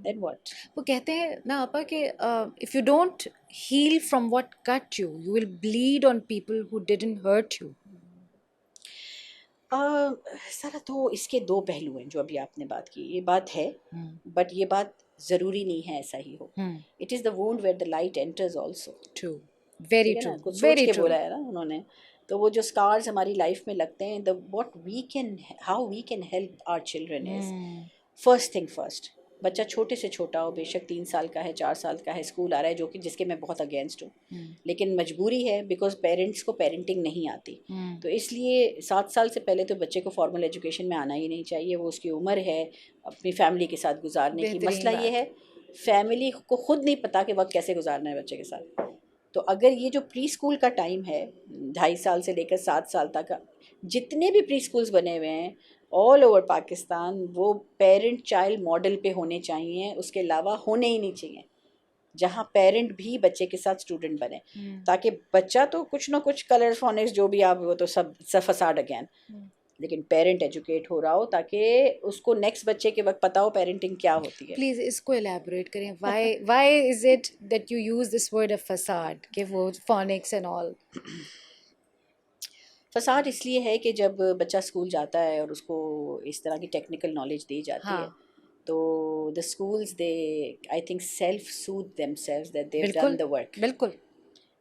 then what? وہ کہتے ہیں نا آپا کہ if you don't heal from what cut you, you will bleed on people who didn't hurt you. سارا تو اس کے دو پہلو ہیں جو ابھی آپ نے بات کی. یہ بات ہے بٹ یہ بات ضروری نہیں ہے ایسا ہی ہو. It is the wound where the light enters also. True. Very ٹھیک ہے نا, true. کچھ سوچ Very کے true. بولا ہے نا انہوں نے. تو وہ جو اسکارز ہماری لائف میں لگتے ہیں, the what we can, how we can help our children is first thing first. بچہ چھوٹے سے چھوٹا ہو, بے شک 3 سال کا ہے, 4 سال کا ہے, اسکول آ رہا ہے, جو کہ جس کے میں بہت اگینسٹ ہوں, لیکن مجبوری ہے بیکاز پیرنٹس کو پیرنٹنگ نہیں آتی. تو اس لیے 7 سال سے پہلے تو بچے کو فارمل ایجوکیشن میں آنا ہی نہیں چاہیے. وہ اس کی عمر ہے اپنی فیملی کے ساتھ گزارنے کی. مسئلہ یہ ہے فیملی کو خود نہیں پتہ کہ وقت کیسے گزارنا ہے بچے کے ساتھ. تو اگر یہ جو پری اسکول کا ٹائم ہے 2.5 سال سے لے کر 7 سال تک, جتنے بھی پری اسکولز بنے ہوئے ہیں آل اوور پاکستان, وہ پیرنٹ چائلڈ ماڈل پہ ہونے چاہیے, اس کے علاوہ ہونے ہی نہیں چاہیے, جہاں پیرنٹ بھی بچے کے ساتھ اسٹوڈنٹ بنے, تاکہ بچہ تو کچھ نہ کچھ کلر فونکس جو بھی آپ, وہ تو سب فساد اگین, لیکن پیرنٹ ایجوکیٹ ہو رہا ہو تاکہ اس کو نیکسٹ بچے کے وقت پتہ ہو پیرنٹنگ کیا ہوتی ہے. پلیز اس کو الیبوریٹ کریں. why is it that you use this word of facade, کہ وہ phonics and all. فساد اس لیے ہے کہ جب بچہ اسکول جاتا ہے اور اس کو اس طرح کی ٹیکنیکل نالج دی جاتی ہے, تو the schools they I think self-soothe themselves that they've done the work. بالکل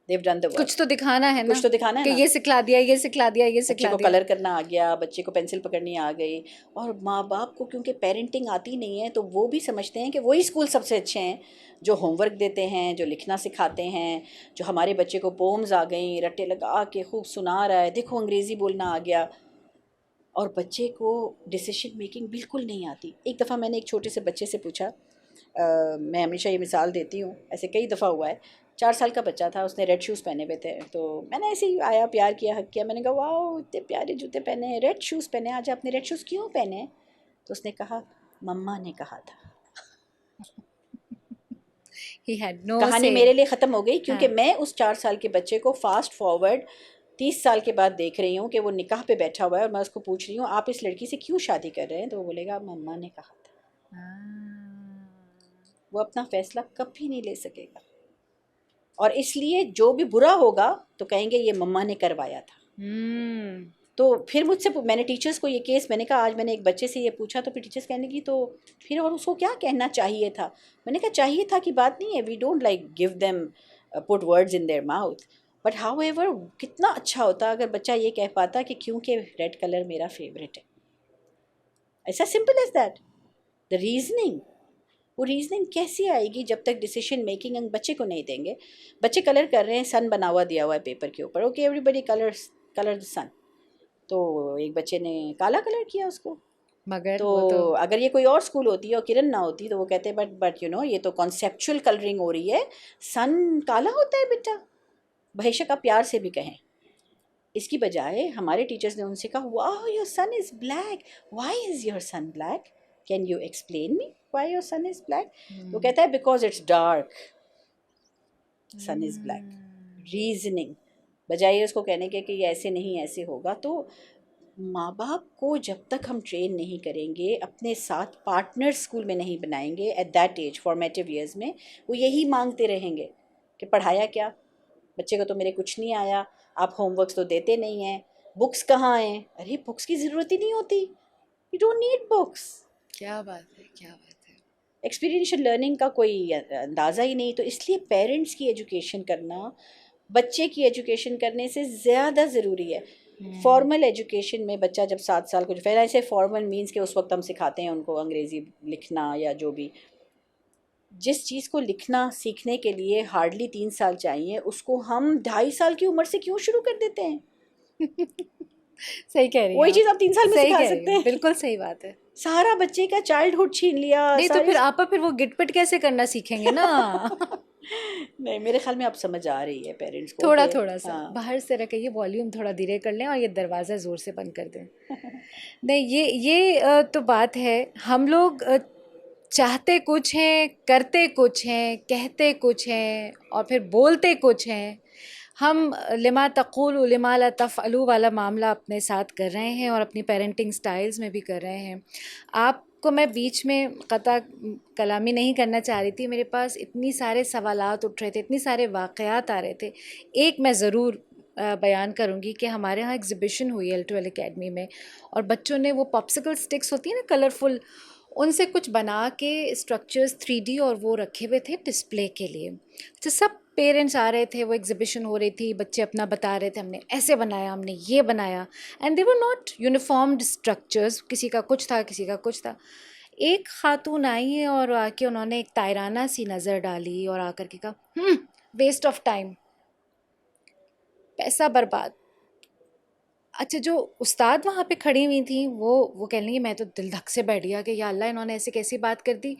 they've done the work. کچھ تو دکھانا ہے نا, کچھ تو دکھانا ہے کہ نا, یہ سکھلا دیا, یہ سکھلا دیا, یہ بچے سکھلا کو دیا. کلر کرنا آ گیا, بچے کو پینسل پکڑنی آ گئی. اور ماں باپ کو کیونکہ پیرنٹنگ آتی نہیں ہے تو وہ بھی سمجھتے ہیں کہ وہی اسکول سب سے اچھے ہیں جو ہوم ورک دیتے ہیں, جو لکھنا سکھاتے ہیں, جو ہمارے بچے کو پومز آ گئیں, رٹے لگا کے خوب سنا رہا ہے, دیکھو انگریزی بولنا آ گیا. اور بچے کو ڈیسیشن میکنگ بالکل نہیں آتی. ایک دفعہ میں نے ایک چھوٹے سے بچے سے پوچھا, میں ہمیشہ یہ مثال دیتی ہوں, ایسے کئی دفعہ ہوا ہے, 4 سال کا بچہ تھا, اس نے ریڈ شوز پہنے ہوئے تھے, تو میں نے ایسے ہی آیا, پیار کیا, حق کیا, میں نے کہا واؤ اتنے پیارے جوتے پہنے ہیں, ریڈ شوز پہنے, آج آپ نے ریڈ شوز کیوں پہنے ہیں؟ تو اس نے کہا مما نے کہا تھا. He had no کہانی say. میرے لیے ختم ہو گئی, کیونکہ میں اس 4 سال کے بچے کو فاسٹ فارورڈ 30 سال کے بعد دیکھ رہی ہوں کہ وہ نکاح پہ بیٹھا ہوا ہے, اور میں اس کو پوچھ رہی ہوں آپ اس لڑکی سے کیوں شادی کر رہے ہیں, تو وہ بولے گا مما نے کہا تھا. وہ اپنا فیصلہ کبھی نہیں لے سکے گا, اور اس لیے جو بھی برا ہوگا تو کہیں گے یہ مما نے کروایا تھا. تو پھر مجھ سے میں نے ٹیچرس کو یہ کیس, میں نے کہا آج میں نے ایک بچے سے یہ پوچھا, تو پھر ٹیچرس کہنے کی تو پھر اور اس کو کیا کہنا چاہیے تھا. میں نے کہا چاہیے تھا کی بات نہیں ہے, we don't like give them put words in their mouth, but however کتنا اچھا ہوتا اگر بچہ یہ کہہ پاتا کہ کیونکہ ریڈ کلر میرا فیوریٹ ہے. ایسا simple as that. The reasoning, وہ ریزننگ کیسی آئے گی جب تک ڈیسیشن میکنگ ہم بچے کو نہیں دیں گے. بچے کلر کر رہے ہیں, سن بنا ہوا دیا ہوا ہے پیپر کے اوپر, اوکے ایوری بڈی کلر دا سن. تو ایک بچے نے کالا کلر کیا اس کو, مگر تو اگر یہ کوئی اور اسکول ہوتی ہے اور کرن نہ ہوتی تو وہ کہتے بٹ یو نو یہ تو کانسیپچول کلرنگ ہو رہی ہے, سن کالا ہوتا ہے بیٹا, بے شک آپ پیار سے بھی کہیں. اس کی بجائے ہمارے ٹیچرز نے ان سے کہا wow your sun is black, why is your sun black, can you explain me why your sun is black. تو کہتا ہے because it's dark sun is black. Reasoning بجائے اس کو کہنے کے کہ یہ ایسے نہیں ایسے ہوگا. تو ماں باپ کو جب تک ہم ٹرین نہیں کریں گے, اپنے ساتھ پارٹنر اسکول میں نہیں بنائیں گے at that age, formative years میں, وہ یہی مانگتے رہیں گے کہ پڑھایا کیا, بچے کو تو میرے کچھ نہیں آیا, آپ ہوم ورکس تو دیتے نہیں ہیں, بکس کہاں ہیں, ارے بکس کی ضرورت ہی نہیں ہوتی, یو ڈونٹ نیڈ بکس. کیا بات ہے, کیا بات ہے. ایکسپیرینشیل لرننگ کا کوئی اندازہ ہی نہیں. تو اس لیے پیرنٹس کی ایجوکیشن کرنا بچے کی ایجوکیشن کرنے سے زیادہ ضروری ہے. فارمل ایجوکیشن میں بچہ جب 7 سال کو, پہلے ایسے فارمل مینس کہ اس وقت ہم سکھاتے ہیں ان کو انگریزی لکھنا یا جو بھی, جس چیز کو لکھنا سیکھنے کے لیے ہارڈلی 3 سال چاہیے, اس کو ہم 2.5 سال کی عمر سے کیوں شروع کر دیتے ہیں. صحیح کہہ رہی ہیں, وہی چیز آپ 3 سال میں سکھا سکتے ہیں. بالکل صحیح بات ہے. سارا بچے کا چائلڈہڈ چھین لیا. نہیں تو پھر آپا پھر وہ گٹ پٹ کیسے کرنا سیکھیں گے نا. نہیں میرے خیال میں اب سمجھ آ رہی ہے پیرنٹس کو تھوڑا تھوڑا سا باہر سے رکھے, یہ والیوم تھوڑا دھیرے کر لیں اور یہ دروازہ زور سے بند کر دیں. نہیں یہ تو بات ہے, ہم لوگ چاہتے کچھ ہیں, کرتے کچھ ہیں, کہتے کچھ ہیں, اور پھر بولتے کچھ ہیں. ہم لما تقول لما لا تفعلوا والا معاملہ اپنے ساتھ کر رہے ہیں اور اپنی پیرنٹنگ سٹائلز میں بھی کر رہے ہیں. آپ کو میں بیچ میں قطع کلامی نہیں کرنا چاہ رہی تھی, میرے پاس اتنی سارے سوالات اٹھ رہے تھے, اتنی سارے واقعات آ رہے تھے. ایک میں ضرور بیان کروں گی کہ ہمارے ہاں ایگزیبیشن ہوئی L2L اکیڈمی میں, اور بچوں نے وہ پاپسیکل سٹکس ہوتی ہیں نا کلرفل, ان سے کچھ بنا کے اسٹرکچرز 3D اور وہ رکھے ہوئے تھے ڈسپلے کے لیے. تو سب پیرنٹس آ رہے تھے, وہ ایگزیبیشن ہو رہی تھی, بچے اپنا بتا رہے تھے ہم نے ایسے بنایا, ہم نے یہ بنایا, and they were not uniformed structures, کسی کا کچھ تھا کسی کا کچھ تھا. ایک خاتون آئی ہیں اور آ کے انہوں نے ایک تائرانہ سی نظر ڈالی اور آ کر کے کہا ویسٹ آف ٹائم, پیسہ برباد. اچھا جو استاد وہاں پہ کھڑی ہوئی تھیں وہ کہنے لگی, میں تو دل دھک سے بیٹھ گیا کہ یا اللہ انہوں نے ایسے کیسی بات کر دی.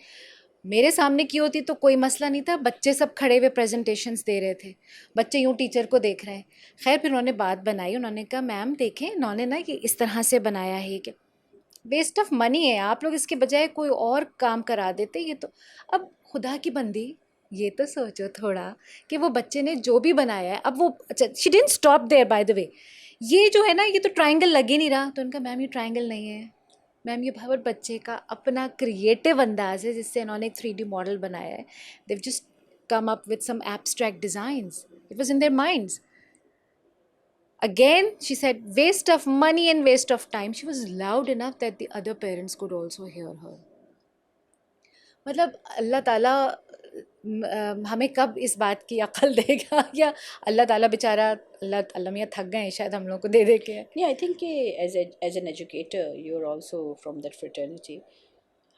میرے سامنے کی ہوتی تو کوئی مسئلہ نہیں تھا, بچے سب کھڑے ہوئے پریزنٹیشنز دے رہے تھے, بچے یوں ٹیچر کو دیکھ رہے ہیں. خیر پھر انہوں نے بات بنائی, انہوں نے کہا میم دیکھیں انہوں نے نا یہ اس طرح سے بنایا ہے کہ ویسٹ آف منی ہے, آپ لوگ اس کے بجائے کوئی اور کام کرا دیتے. یہ تو اب خدا کی بندی یہ تو سوچو تھوڑا کہ وہ بچے نے جو بھی بنایا ہے, اب وہ اچھا she didn't stop there by the way, یہ جو ہے نا یہ تو ٹرائنگل لگ ہی نہیں رہا. تو ان کا میم یہ ٹرائنگل نہیں ہے میم, یہ بھاور بچے کا اپنا کریٹیو انداز ہے جس سے انہوں نے ایک 3D ماڈل بنایا ہے. They just come up with some abstract designs, it was in their minds. Again, she said, waste of money and waste of time. She was loud enough that the other parents could also hear her. مطلب اللہ تعالیٰ ہمیں کب اس بات کی عقل دے گا, یا اللہ تعالیٰ بیچارہ اللہ میاں تھک گئے ہیں شاید ہم لوگوں کو دے دے کے. نہیں, آئی تھنک کہ as an educator you are also from that fraternity.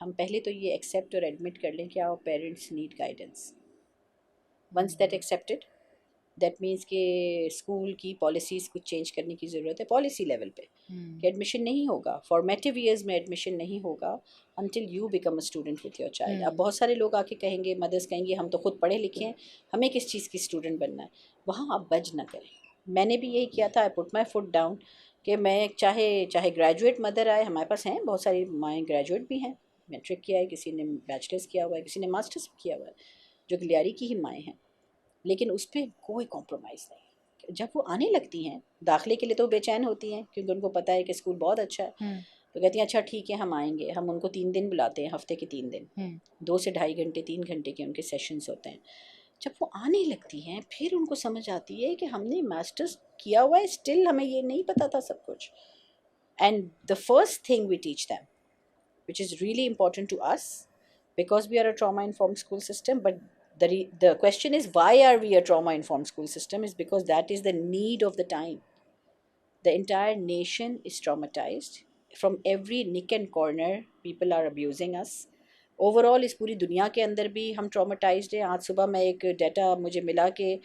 ہم پہلے تو یہ ایکسیپٹ اور ایڈمٹ کر لیں کہ our parents need guidance. Once that accepted, that means کہ اسکول کی پالیسیز کچھ چینج کرنے کی ضرورت ہے پالیسی لیول پہ, کہ ایڈمیشن نہیں ہوگا فارمیٹیو ایئرز میں, ایڈمیشن نہیں ہوگا until you become a student with your child. اب بہت سارے لوگ آ کے کہیں گے, مدرس کہیں گے ہم تو خود پڑھے لکھے ہیں, ہمیں کس چیز کی اسٹوڈنٹ بننا ہے. وہاں آپ بج نہ کریں. میں نے بھی یہی کیا تھا, آئی پٹ مائی فٹ ڈاؤن, کہ میں چاہے گریجویٹ مدر آئے, ہمارے پاس ہیں بہت ساری مائیں گریجویٹ بھی ہیں, میٹرک کیا ہے, کسی نے بیچلرس کیا ہوا ہے, کسی نے ماسٹرس کیا ہوا ہے, جو گلیاری کی ہی مائیں ہیں, لیکن اس پہ کوئی کمپرومائز نہیں. جب وہ آنے لگتی ہیں داخلے کے لیے تو بے چین ہوتی ہیں کیونکہ ان کو پتہ ہے کہ اسکول بہت اچھا ہے, تو کہتی ہیں اچھا ٹھیک ہے ہم آئیں گے. ہم ان کو 3 دن بلاتے ہیں, ہفتے کے 3 دن, 2 سے 2.5 گھنٹے 3 گھنٹے کے ان کے سیشنز ہوتے ہیں. جب وہ آنے لگتی ہیں پھر ان کو سمجھ آتی ہے کہ ہم نے ماسٹرز کیا ہوا ہے, اسٹل ہمیں یہ نہیں پتہ تھا سب کچھ. And the first thing we teach them which is really important to us, because we are a trauma informed school system, but the question is why are we a trauma informed school system, is because that is the need of the time. The entire nation is traumatized. From every nick and corner people are abusing us. Overall اس پوری دنیا کے اندر بھی ہم ٹراماٹائزڈ ہیں. آج صبح میں ایک ڈیٹا مجھے ملا کہ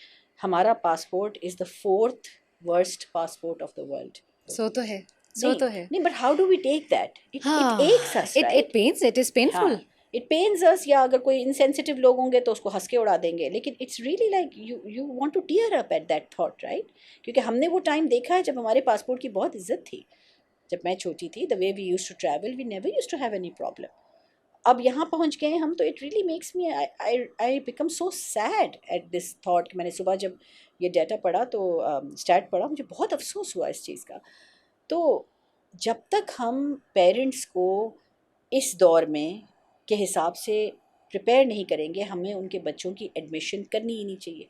ہمارا passport is the 4th worst passport of the world. So تو ہے, سو تو ہے. نہیں, but how do we take that? It aches us, right? It pains, it is painful. It pains us. یا اگر کوئی انسینسٹیو لوگ ہوں گے تو اس کو ہنس کے اڑا دیں گے, لیکن it's really like you want to tear up at that thought, right? کیونکہ ہم نے وہ ٹائم دیکھا ہے جب ہمارے پاسپورٹ کی بہت عزت تھی. جب میں چھوٹی تھی, the way we used to travel, we never used to have any problem. اب یہاں پہنچ گئے ہم تو it really makes me, I become so sad at this thought. کہ میں نے صبح جب یہ ڈیٹا پڑھا تو اسٹیٹ پڑھا, مجھے بہت افسوس ہوا اس چیز کا. تو جب تک ہم پیرنٹس کو اس دور میں کے حساب سے پریپیئر نہیں کریں گے, ہمیں ان کے بچوں کی ایڈمیشن کرنی ہی نہیں چاہیے.